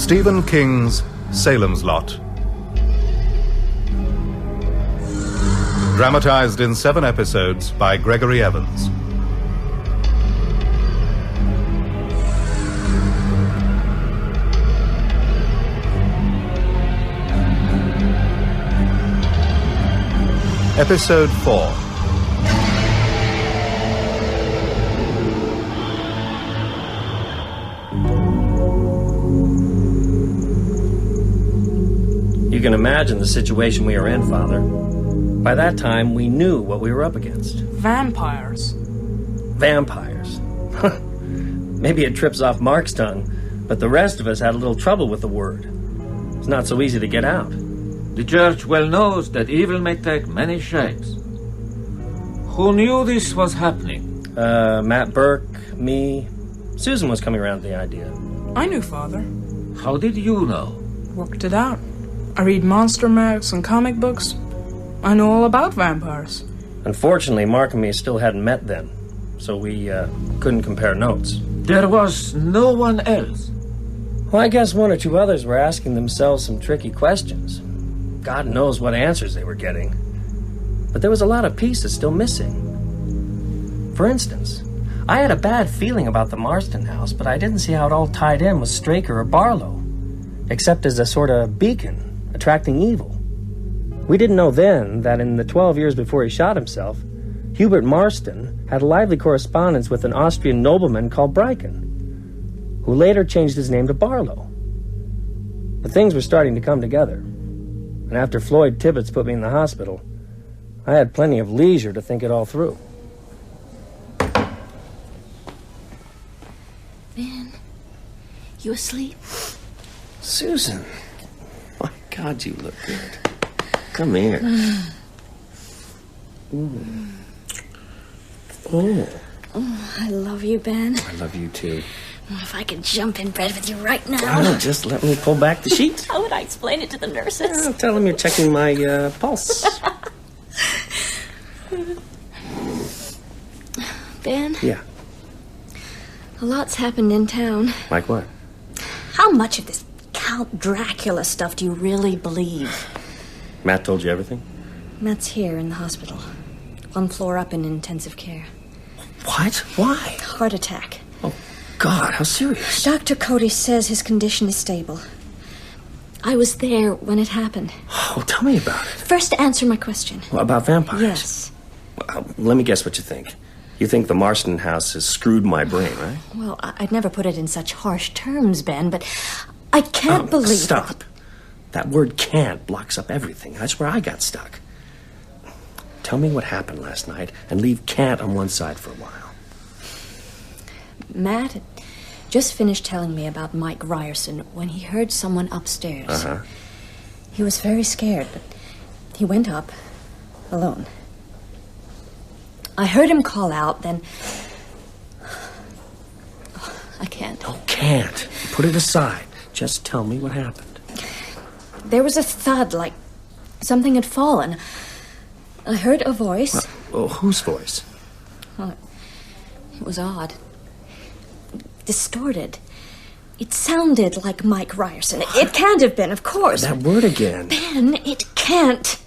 Stephen King's Salem's Lot. Dramatized in 7 episodes by Gregory Evans. Episode 4. You can imagine the situation we were in, Father. By that time, we knew what we were up against. Vampires. Vampires. Maybe it trips off Mark's tongue, but the rest of us had a little trouble with the word. It's not so easy to get out. The church well knows that evil may take many shapes. Who knew this was happening? Matt Burke, me. Susan was coming around with the idea. I knew, Father. How did you know? Worked it out. I read monster mags and comic books. I know all about vampires. Unfortunately, Mark and me still hadn't met then, so we couldn't compare notes. There was no one else. Well, I guess 1 or 2 others were asking themselves some tricky questions. God knows what answers they were getting. But there was a lot of pieces still missing. For instance, I had a bad feeling about the Marston house, but I didn't see how it all tied in with Straker or Barlow, except as a sort of beacon attracting evil. We didn't know then that in the 12 years before he shot himself, Hubert Marston had a lively correspondence with an Austrian nobleman called Bryken, who later changed his name to Barlow. But things were starting to come together, and after Floyd Tibbets put me in the hospital, I had plenty of leisure to think it all through. Ben, you asleep? Susan, my God, you look good. Come here. Oh, I love you, Ben. I love you too. If I could jump in bed with you right now. Just let me pull back the sheet. How would I explain it to the nurses? Tell them you're checking my pulse. Ben? Yeah. A lot's happened in town. Like what? How much of this Count Dracula stuff do you really believe? Matt told you everything? Matt's here in the hospital. 1 floor up in intensive care. What? Why? Heart attack. Oh, God, how serious? Dr. Cody says his condition is stable. I was there when it happened. Oh, tell me about it. First, answer my question. Well, about vampires? Yes. Well, let me guess what you think. You think the Marston house has screwed my brain, right? Well, I'd never put it in such harsh terms, Ben, but I can't believe... Stop. That word can't blocks up everything. That's where I got stuck. Tell me what happened last night and leave can't on one side for a while. Matt had just finished telling me about Mike Ryerson when he heard someone upstairs. Uh-huh. He was very scared, but he went up alone. I heard him call out, then... I can't. No, can't. Put it aside. Just tell me what happened. There was a thud, like something had fallen. I heard a voice. Whose voice? Well, it was odd. Distorted. It sounded like Mike Ryerson. It can't have been, of course. That word again. Ben, it can't.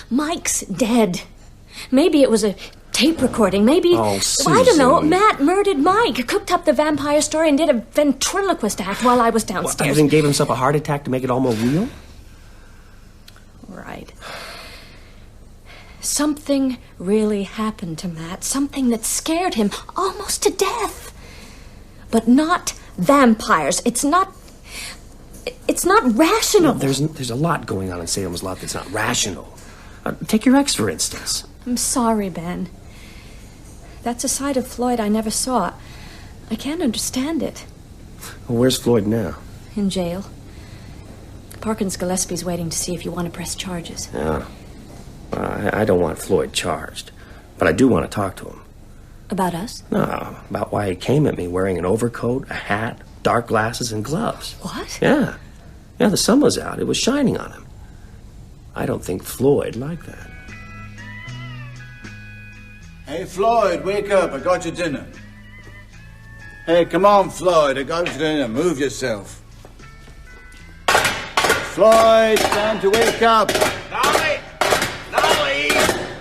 Mike's dead. Maybe it was a tape recording. Maybe... Oh, Susan. I don't know. Matt murdered Mike, cooked up the vampire story, and did a ventriloquist act while I was downstairs. What, then gave himself a heart attack to make it all more real? Right. Something really happened to Matt. Something that scared him almost to death. But not vampires. It's not rational. No, there's a lot going on in Salem's Lot that's not rational. Take your ex, for instance. I'm sorry, Ben. That's a side of Floyd I never saw. I can't understand it. Well, where's Floyd now? In jail. Parkins Gillespie's waiting to see if you want to press charges. Yeah. I don't want Floyd charged, but I do want to talk to him. About us? No, about why he came at me wearing an overcoat, a hat, dark glasses, and gloves. What? Yeah. Yeah, the sun was out. It was shining on him. I don't think Floyd liked that. Hey, Floyd, wake up. I got your dinner. Hey, come on, Floyd. I got your dinner. Move yourself. Floyd, time to wake up. Nolly! Nolly!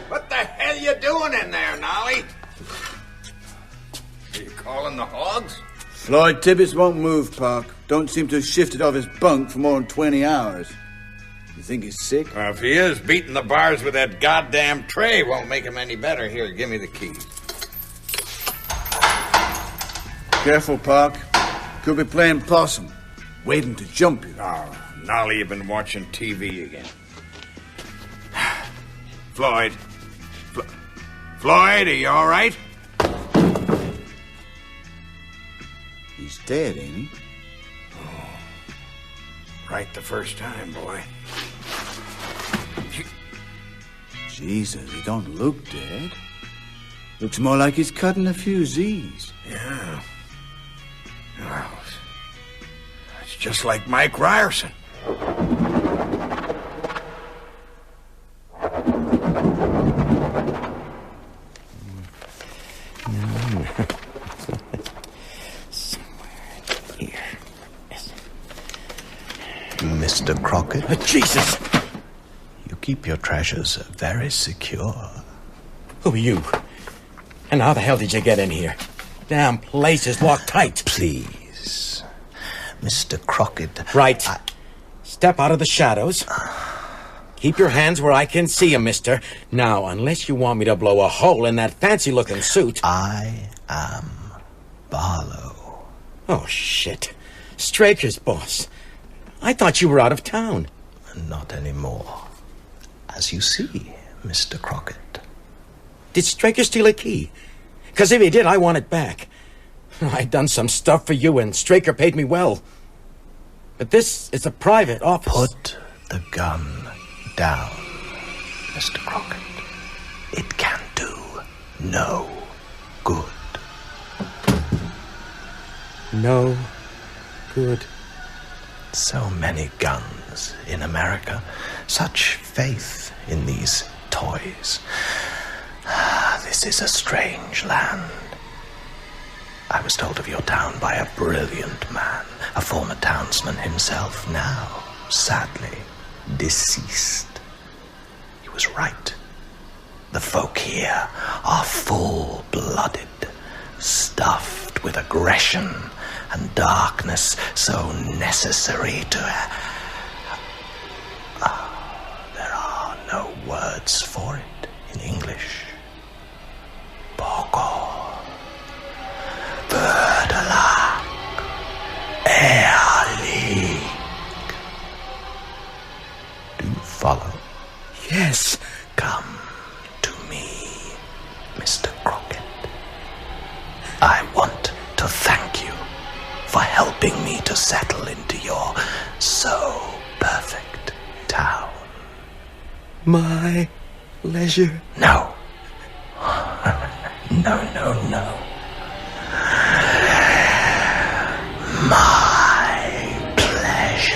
What the hell you doing in there, Nolly? Are you calling the hogs? Floyd Tibbets won't move, Park. Don't seem to have shifted off his bunk for more than 20 hours. You think he's sick? Well, if he is, beating the bars with that goddamn tray won't make him any better. Here, give me the keys. Careful, Park. Could be playing possum. Waiting to jump you. Oh, Nolly, you've been watching TV again. Floyd. Floyd, are you all right? He's dead, ain't he? Right the first time, boy. Jesus, he don't look dead. Looks more like he's cutting a few Z's. Yeah. Well, it's just like Mike Ryerson. Mr. Crockett. Jesus! You keep your treasures very secure. Who are you? And how the hell did you get in here? Damn place is locked tight. Please, Mr. Crockett. Right. Step out of the shadows. Keep your hands where I can see 'em, mister. Now, unless you want me to blow a hole in that fancy-looking suit... I am Barlow. Oh, shit. Straker's boss. I thought you were out of town. Not anymore. As you see, Mr. Crockett. Did Straker steal a key? Because if he did, I want it back. I'd done some stuff for you, and Straker paid me well. But this is a private office. Put the gun down, Mr. Crockett. It can do no good. No good. So many guns in America. Such faith in these toys. This is a strange land. I was told of your town by a brilliant man, a former townsman himself, now, sadly, deceased. He was right. The folk here are full-blooded, stuffed with aggression and darkness so necessary to... there are no words for it in English. Poco, Verdelak, Ehrlich. Do you follow? Yes. Come to me, Mr. Crockett. I want to thank you for helping me to settle into your so perfect town. My leisure. No. No. My pleasure.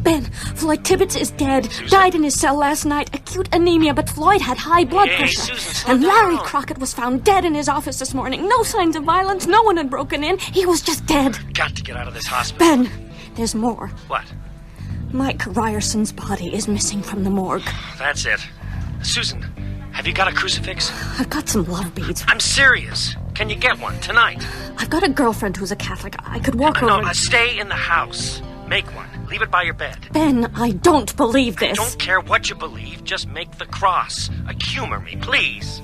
Ben, Floyd Tibbets is dead. Died in his cell last night. Acute anemia, but Floyd had high blood pressure. Susan, and Larry down. Crockett was found dead in his office this morning. No signs of violence. No one had broken in. He was just dead. Got to get out of this hospital. Ben, there's more. What? Mike Ryerson's body is missing from the morgue. That's it. Susan, have you got a crucifix? I've got some love beads. I'm serious. Can you get one tonight? I've got a girlfriend who's a Catholic. I could walk No, over... stay in the house. Make one. Leave it by your bed. Ben, I don't believe this. Don't care what you believe. Just make the cross. Humor me, please.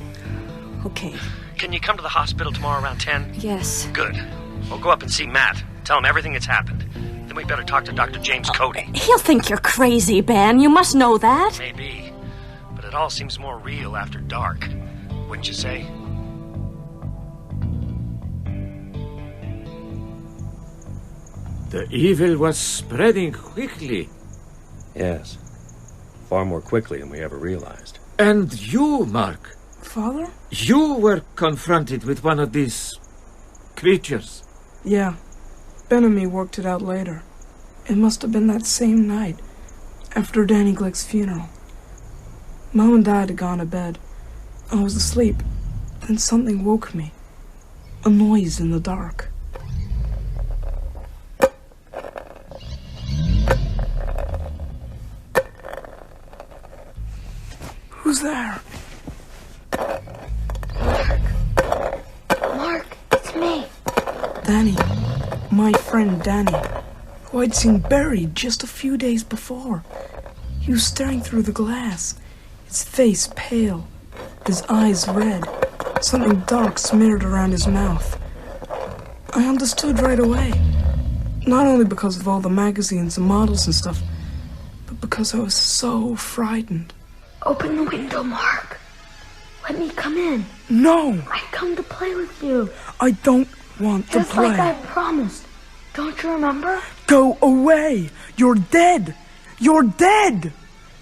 Okay. Can you come to the hospital tomorrow around 10? Yes. Good. We'll go up and see Matt. Tell him everything that's happened. Then we better talk to Dr. James Cody. He'll think you're crazy, Ben. You must know that. Maybe. But it all seems more real after dark. Wouldn't you say? The evil was spreading quickly. Yes. Far more quickly than we ever realized. And you, Mark, Father? you were confronted with one of these creatures. Yeah. Ben and me worked it out later. It must have been that same night, after Danny Glick's funeral. Mom and Dad had gone to bed, I was asleep. Then something woke me. A noise in the dark. Who's there? Mark, it's me. Danny. My friend Danny, who I'd seen buried just a few days before. He was staring through the glass, his face pale, his eyes red, something dark smeared around his mouth. I understood right away, not only because of all the magazines and models and stuff, but because I was so frightened. Open the window, Mark. Let me come in. No! I come to play with you. I don't want to Just play. like I promised. Don't you remember? Go away! You're dead! You're dead!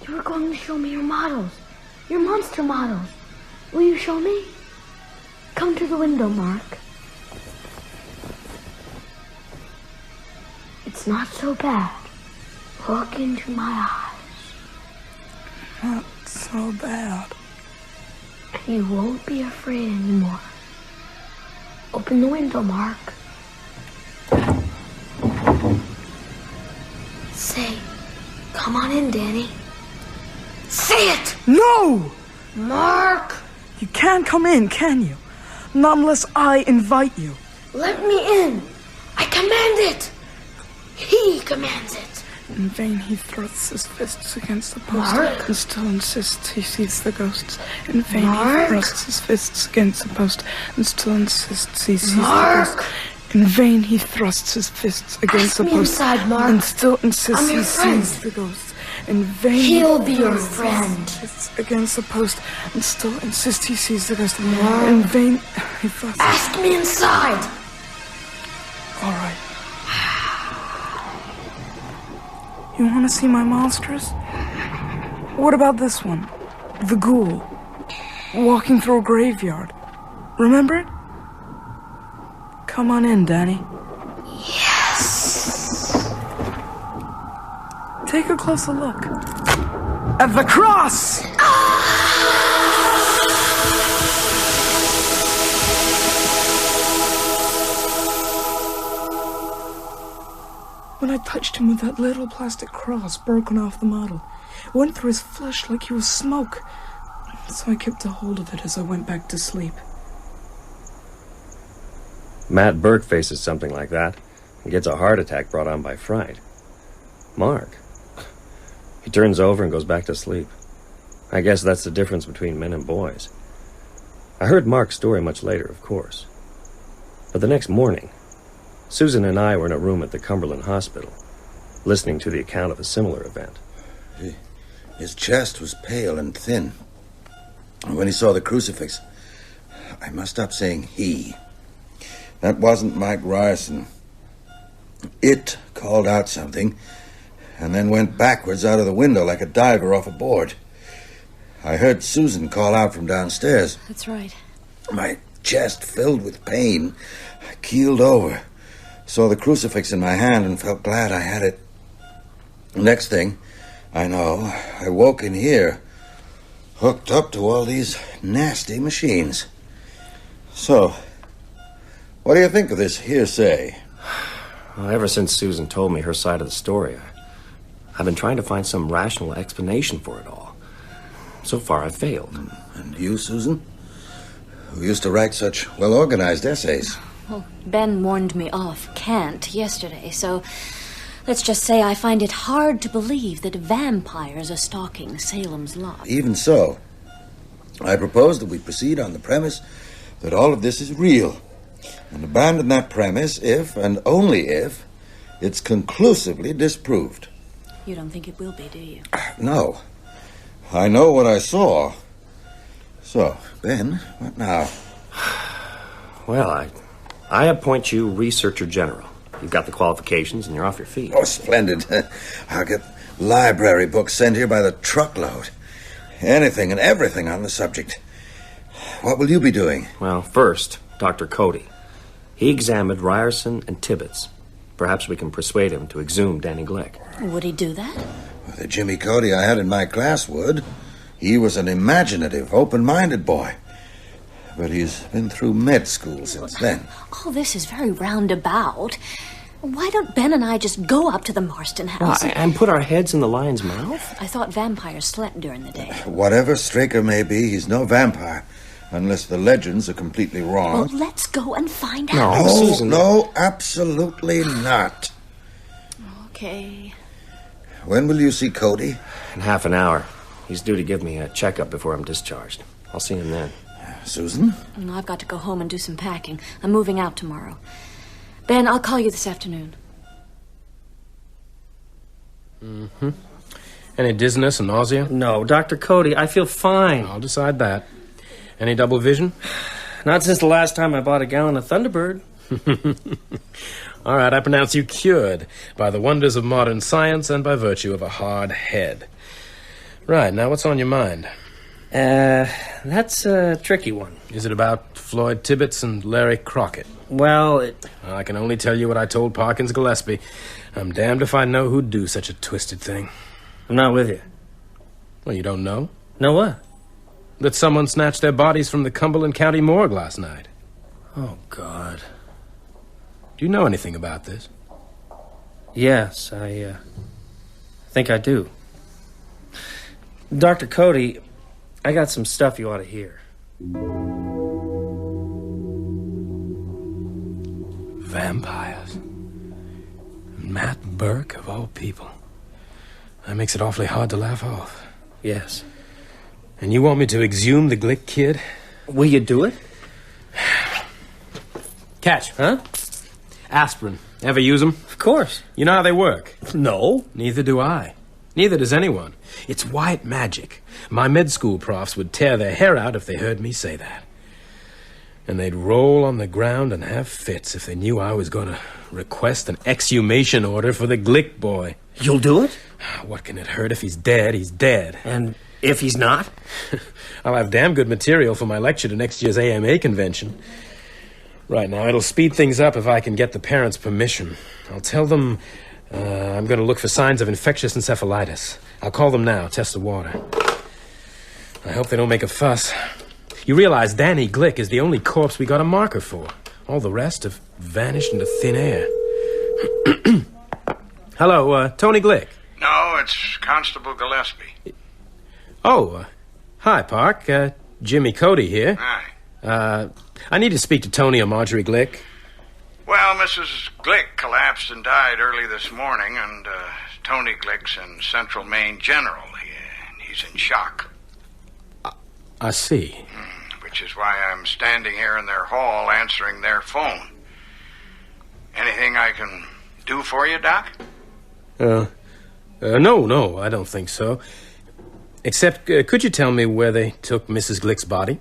You were going to show me your models. Your monster models. Will you show me? Come to the window, Mark. It's not so bad. Look into my eyes. Not so bad. You won't be afraid anymore. Open the window, Mark. Say, come on in, Danny. Say it! No! Mark! You can't come in, can you? Not unless I invite you. Let me in. I command it. He commands it. In vain he thrusts his fists against the post Mark? and still insists he sees the ghosts. In vain Mark? he thrusts his fists against the post and still insists he sees Mark? the ghosts. In vain he thrusts his fists against Ask the me post inside, Mark. and still insists I'm he your friend. sees the ghosts. In vain He'll he be your thrusts friend. his fists against the post and still insists he sees the ghost. Mark? In vain he thrusts. Ask me inside. All right. You want to see my monsters? What about this one? The ghoul. Walking through a graveyard. Remember it? Come on in, Danny. Yes. Take a closer look. At the cross! When I touched him with that little plastic cross broken off the model, it went through his flesh like he was smoke. So I kept a hold of it as I went back to sleep. Matt Burke faces something like that and gets a heart attack brought on by fright. Mark, he turns over and goes back to sleep. I guess that's the difference between men and boys. I heard Mark's story much later, of course. But the next morning, Susan and I were in a room at the Cumberland Hospital, listening to the account of a similar event. His chest was pale and thin. And when he saw the crucifix, I must stop saying he. That wasn't Mike Ryerson. It called out something and then went backwards out of the window like a diver off a board. I heard Susan call out from downstairs. That's right. My chest filled with pain. I keeled over, saw the crucifix in my hand and felt glad I had it. Next thing I know, I woke in here, hooked up to all these nasty machines. So, what do you think of this hearsay? Well, ever since Susan told me her side of the story, I've been trying to find some rational explanation for it all. So far, I've failed. And you, Susan? Who used to write such well-organized essays? Well, Ben warned me off Kant yesterday, so let's just say I find it hard to believe that vampires are stalking Salem's Lot. Even so, I propose that we proceed on the premise that all of this is real, and abandon that premise if, and only if, it's conclusively disproved. You don't think it will be, do you? No. I know what I saw. So, Ben, what now? Well, I appoint you Researcher General. You've got the qualifications and you're off your feet. Oh, splendid. I'll get library books sent here by the truckload. Anything and everything on the subject. What will you be doing? Well, first, Dr. Cody. He examined Ryerson and Tibbets. Perhaps we can persuade him to exhume Danny Glick. Would he do that? Well, the Jimmy Cody I had in my class would. He was an imaginative, open-minded boy. But he's been through med school since then. All this is very roundabout. Why don't Ben and I just go up to the Marston house? And put our heads in the lion's mouth? I thought vampires slept during the day. Whatever Straker may be, he's no vampire. Unless the legends are completely wrong. Well, let's go and find No, out. Susan. no, absolutely not. Okay. When will you see Cody? In half an hour. He's due to give me a checkup before I'm discharged. I'll see him then. Susan? I've got to go home and do some packing. I'm moving out tomorrow. Ben, I'll call you this afternoon. Mm-hmm. Any dizziness and nausea? No, Dr. Cody, I feel fine. I'll decide that. Any double vision? Not since the last time I bought a gallon of Thunderbird. All right, I pronounce you cured by the wonders of modern science and by virtue of a hard head. Right, now what's on your mind? That's a tricky one. Is it about Floyd Tibbets and Larry Crockett? Well, I can only tell you what I told Parkins Gillespie. I'm damned if I know who'd do such a twisted thing. I'm not with you. Well, you don't know? Know what? That someone snatched their bodies from the Cumberland County morgue last night. Oh, God. Do you know anything about this? Yes, I think I do. Dr. Cody, I got some stuff you ought to hear. Vampires. Matt Burke, of all people. That makes it awfully hard to laugh off. Yes. And you want me to exhume the Glick kid? Will you do it? Catch. Huh? Aspirin. Ever use them? Of course. You know how they work? No. Neither do I. Neither does anyone. It's white magic. My med school profs would tear their hair out if they heard me say that. And they'd roll on the ground and have fits if they knew I was going to request an exhumation order for the Glick boy. You'll do it? What can it hurt? If he's dead, he's dead. And if he's not? I'll have damn good material for my lecture to next year's AMA convention. Right now, it'll speed things up if I can get the parents' permission. I'll tell them I'm going to look for signs of infectious encephalitis. I'll call them now, test the water. I hope they don't make a fuss. You realize Danny Glick is the only corpse we got a marker for. All the rest have vanished into thin air. Hello, Tony Glick. No, it's Constable Gillespie. Oh, hi, Park. Jimmy Cody here. Hi. I need to speak to Tony or Marjorie Glick. Well, Mrs. Glick collapsed and died early this morning, and Tony Glick's in Central Maine General. He's in shock. I see. Which is why I'm standing here in their hall answering their phone. Anything I can do for you, Doc? No, I don't think so. Except, could you tell me where they took Mrs. Glick's body?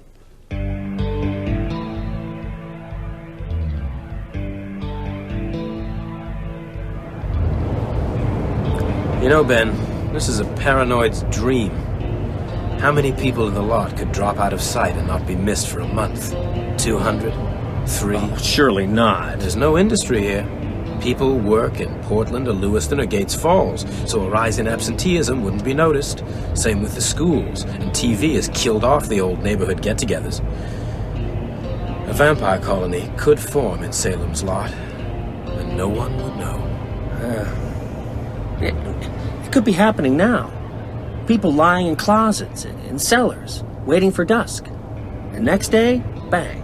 You know, Ben, this is a paranoid's dream. How many people in the lot could drop out of sight and not be missed for a month? 200? 3? Oh, surely not. There's no industry here. People work in Portland or Lewiston or Gates Falls, so a rise in absenteeism wouldn't be noticed. Same with the schools, and TV has killed off the old neighborhood get-togethers. A vampire colony could form in Salem's lot, and no one would know. It could be happening now. People lying in closets, in cellars, waiting for dusk. And next day, bang,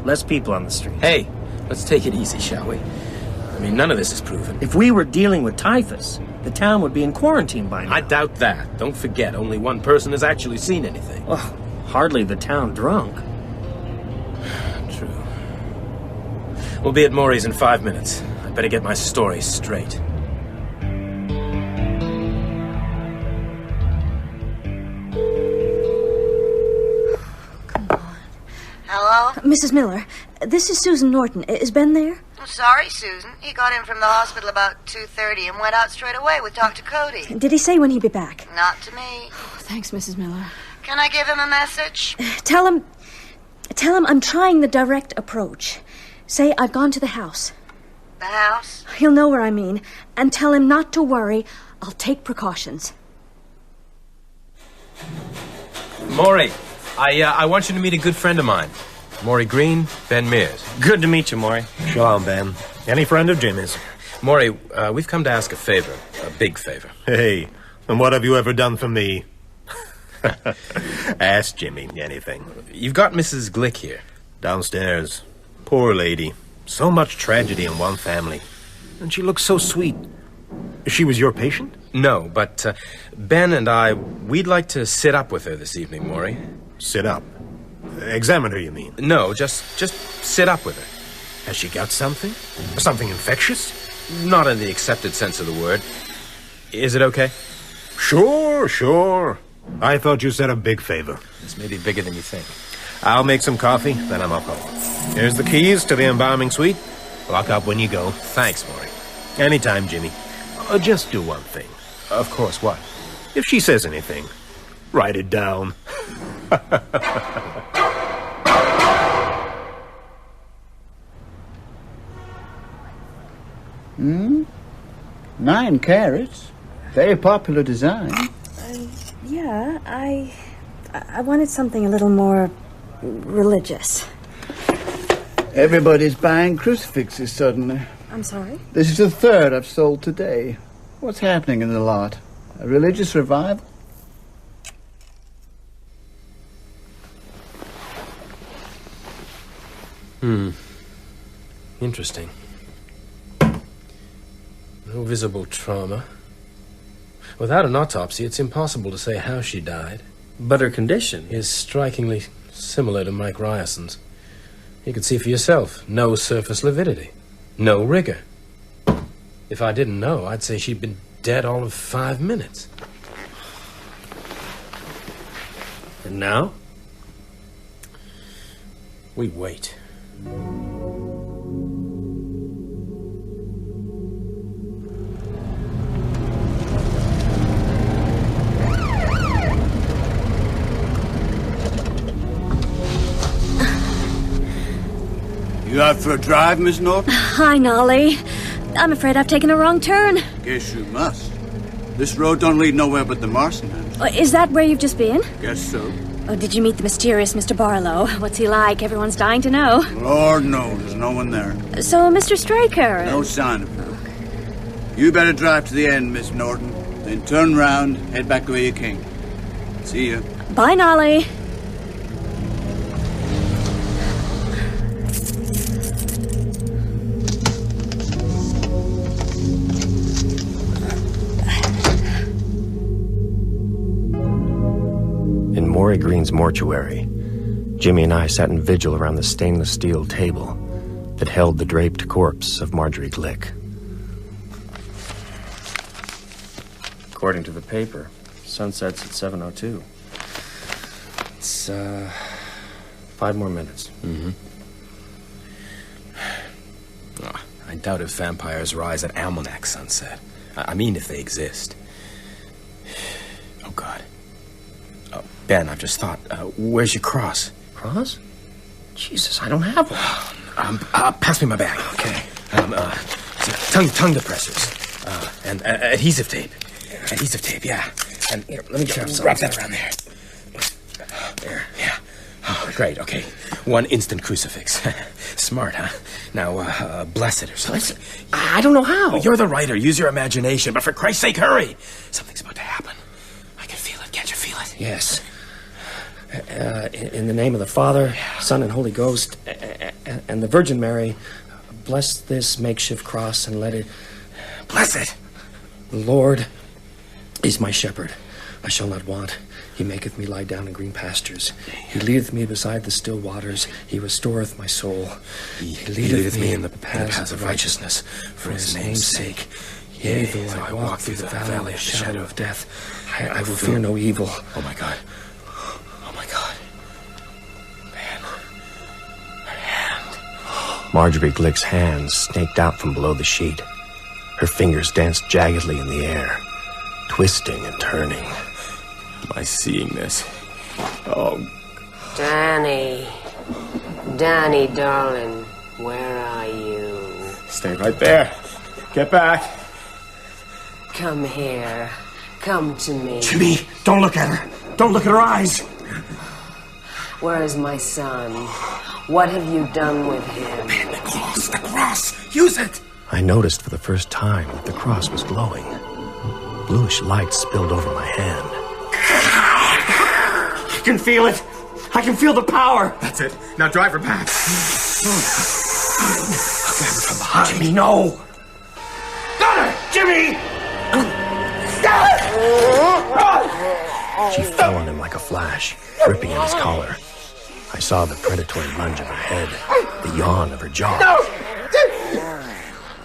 less people on the street. Hey, let's take it easy, shall we? I mean, none of this is proven. If we were dealing with typhus, the town would be in quarantine by now. I doubt that. Don't forget, only one person has actually seen anything. Well, hardly the town drunk. True. We'll be at Maury's in 5 minutes. I better get my story straight. Hello? Mrs. Miller, this is Susan Norton. Is Ben there? I'm sorry, Susan. He got in from the hospital about 2:30 and went out straight away with Dr. Cody. Did he say when he'd be back? Not to me. Oh, thanks, Mrs. Miller. Can I give him a message? Tell him I'm trying the direct approach. Say I've gone to the house. The house? He'll know where I mean. And tell him not to worry. I'll take precautions. Maury, I want you to meet a good friend of mine. Maury Green, Ben Mears. Good to meet you, Maury. Shalom, Ben. Any friend of Jimmy's? Maury, we've come to ask a favor. A big favor. Hey, and what have you ever done for me? Ask Jimmy anything. You've got Mrs. Glick here. Downstairs. Poor lady. So much tragedy in one family. And she looks so sweet. She was your patient? No, but Ben and we'd like to sit up with her this evening, Maury. Sit up? Examine her, you mean? No, just sit up with her. Has she got something? Something infectious? Not in the accepted sense of the word. Is it okay? Sure. I thought you said a big favor. This may be bigger than you think. I'll make some coffee, then I'm up home. Here's the keys to the embalming suite. Lock up when you go. Thanks, Maury. Anytime, Jimmy. Just do one thing. Of course, what? If she says anything, write it down. 9 carats. Very popular design. Yeah, I wanted something a little more religious. Everybody's buying crucifixes suddenly. I'm sorry? This is the 3rd I've sold today. What's happening in the lot? A religious revival? Interesting. No visible trauma. Without an autopsy, it's impossible to say how she died. But her condition Is strikingly similar to Mike Ryerson's. You could see for yourself. No surface lividity. No rigor. If I didn't know, I'd say she'd been dead all of 5 minutes. And now? We wait. You out for a drive, Miss Norton? Hi, Nolly. I'm afraid I've taken a wrong turn. Guess you must. This road don't lead nowhere but the Marson house. Is that where you've just been? Guess so. Oh, did you meet the mysterious Mr. Barlow? What's he like? Everyone's dying to know. Lord knows, there's no one there. So, Mr. Straker... No sign of her. You better drive to the end, Miss Norton. Then turn round, head back the way you came. See ya. Bye, Nolly. In Maury Green's mortuary, Jimmy and I sat in vigil around the stainless steel table that held the draped corpse of Marjorie Glick. According to the paper, sun sets at 7:02. It's, 5 more minutes. Mm-hmm. Oh, I doubt if vampires rise at almanac sunset. I mean, if they exist. Oh, God. Ben, I've just thought, where's your cross? Cross? Jesus, I don't have one. Pass me my bag. Okay. Tongue depressors. And adhesive tape. Adhesive tape, yeah. And here, let me wrap that around there. There, yeah. Oh, great, okay. 1 instant crucifix. Smart, huh? Now, bless it or something. I don't know how. You're the writer. Use your imagination. But for Christ's sake, hurry. Something's about to happen. I can feel it. Can't you feel it? Yes. In the name of the Father, Son, and Holy Ghost, and the Virgin Mary, bless this makeshift cross and let it... Bless it. The Lord is my shepherd. I shall not want. He maketh me lie down in green pastures. He leadeth me beside the still waters. He restoreth my soul. He leadeth me in the paths of righteousness for his name's sake. Yea, though I walk through the valley of the shadow of death, I will fear no evil. Oh, my God. Oh, my God. Man. Her hand. Marjorie Glick's hands snaked out from below the sheet. Her fingers danced jaggedly in the air, twisting and turning. Am I seeing this? Oh. Danny. Danny, darling. Where are you? Stay right there. Get back. Come here. Come to me. Jimmy, don't look at her. Don't look at her eyes. Where is my son? What have you done with him? The cross! Use it! I noticed for the first time that the cross was glowing. Bluish light spilled over my hand. I can feel it! I can feel the power! That's it. Now drive her back. I'll grab her from behind. Jimmy, no! Got her! Jimmy! She fell on him like a flash, gripping at his collar. I saw the predatory lunge of her head, the yawn of her jaw.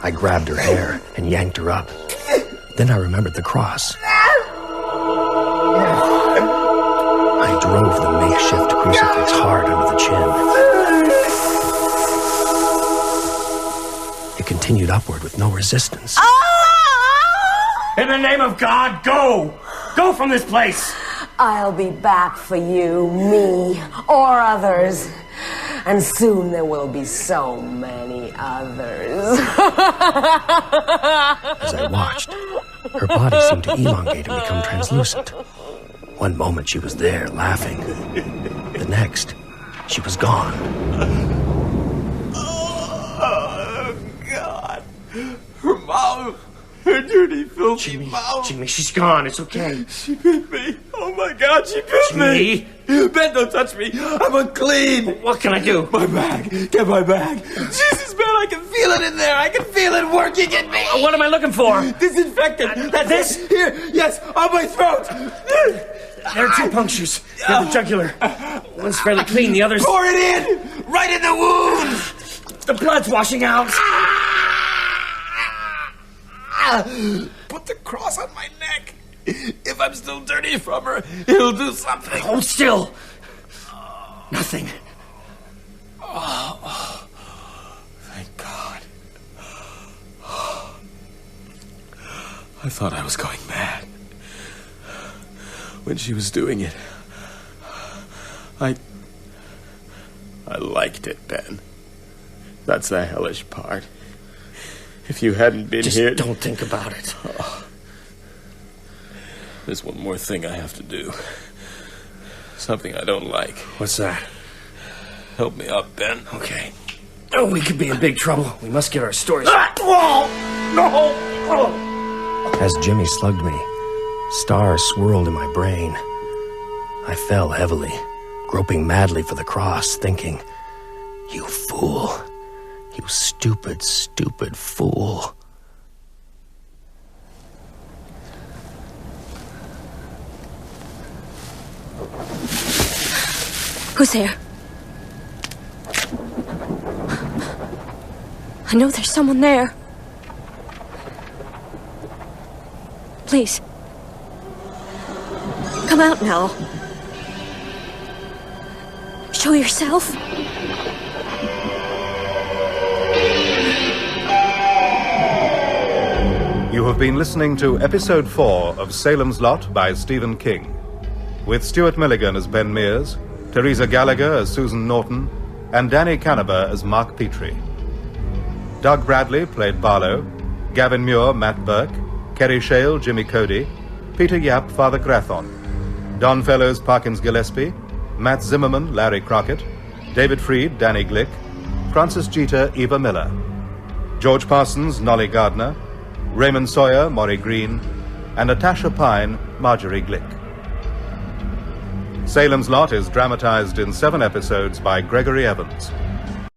I grabbed her hair and yanked her up. Then I remembered the cross. I drove the makeshift crucifix hard under the chin. It continued upward with no resistance. In the name of God, go! Go from this place! I'll be back for you, me, or others. And soon there will be so many others. As I watched, her body seemed to elongate and become translucent. One moment she was there, laughing. The next, she was gone. Oh, God. Her mouth. Her dirty, filthy mouth. Jimmy, she's gone. It's okay. She bit me. Oh, my God, she bit me. Ben, don't touch me. I'm unclean. What can I do? My bag. Get my bag. Jesus, man, I can feel it in there. I can feel it working in me. What am I looking for? Disinfectant. That's this? Here. Yes, on my throat. There are 2 punctures. Near the jugular. One's fairly clean, the other's... Pour it in! Right in the wound! The blood's washing out. Put the cross on my neck. If I'm still dirty from her, it'll do something. Hold still. Nothing. Oh, thank God. I thought I was going mad. When she was doing it, I liked it, Ben. That's the hellish part. If you hadn't been here... Just don't think about it. Oh. There's one more thing I have to do. Something I don't like. What's that? Help me up, Ben. Okay. Oh, we could be in big trouble. We must get our stories... As Jimmy slugged me, stars swirled in my brain. I fell heavily, groping madly for the cross, thinking, "You fool. You stupid, stupid fool." Who's there? I know there's someone there. Please. Come out now. Show yourself. You have been listening to Episode 4 of Salem's Lot by Stephen King, with Stuart Milligan as Ben Mears, Teresa Gallagher as Susan Norton, and Danny Canaber as Mark Petrie. Doug Bradley played Barlow, Gavin Muir, Matt Burke, Kerry Shale, Jimmy Cody, Peter Yapp, Father Grathon, Don Fellows, Parkins Gillespie, Matt Zimmerman, Larry Crockett, David Freed, Danny Glick, Francis Jeter, Eva Miller, George Parsons, Nolly Gardner, Raymond Sawyer, Maury Green, and Natasha Pine, Marjorie Glick. Salem's Lot is dramatized in 7 episodes by Gregory Evans.